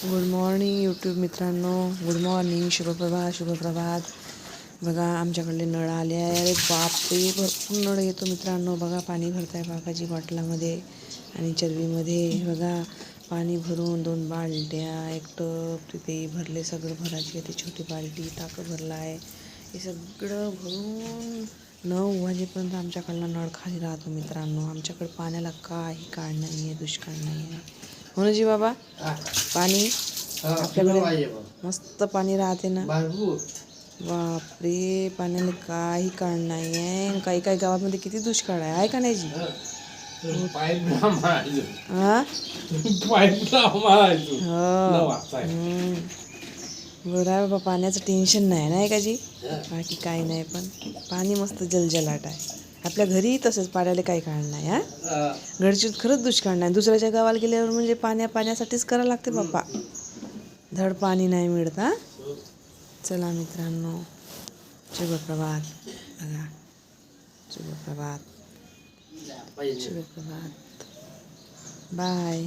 Good morning YouTube मित्रांनो. Good morning, शुभप्रभात. बघा आमच्याकडले नळ आले आहे. अरे बापरे, भरपूर नळ येतो मित्रांनो. बघा पाणी भरताय काकाजी बाटलामध्ये आणि चरवीमध्ये. बघा पाणी भरून 2 बालट्या, एक टब तिथे भरले. सगळं भरायची आहे ती छोटी बालटी. टाकं भरला आहे. हे सगळं भरून 9 वाजेपर्यंत आमच्याकडला नळ खाली राहतो मित्रांनो. आमच्याकडे पाण्याला काही काळ नाही आहे, दुष्काळ नाही आहे. हो ना जी बाबा. पाणी आपल्याकडे मस्त पाणी राहते ना. बापरे, पाण्याला काही काळ नाही आहे. काही काही गावामध्ये किती दुष्काळ आहे का नाही जी? हा बरं आहे बाबा, पाण्याचं टेन्शन नाही का जी? बाकी काही नाही, पण पाणी मस्त जलजलाट आहे. आपल्या घरी तसंच पाण्याला काही काळ नाही. घरची खरंच दुष्काळ नाही. दुसऱ्याच्या गावाला गेल्यावर म्हणजे पाण्यासाठीच करावं लागते बाप्पा. धड पाणी नाही मिळत. चला मित्रांनो, शुभप्रभात. बघा, शुभप्रभात. बाय.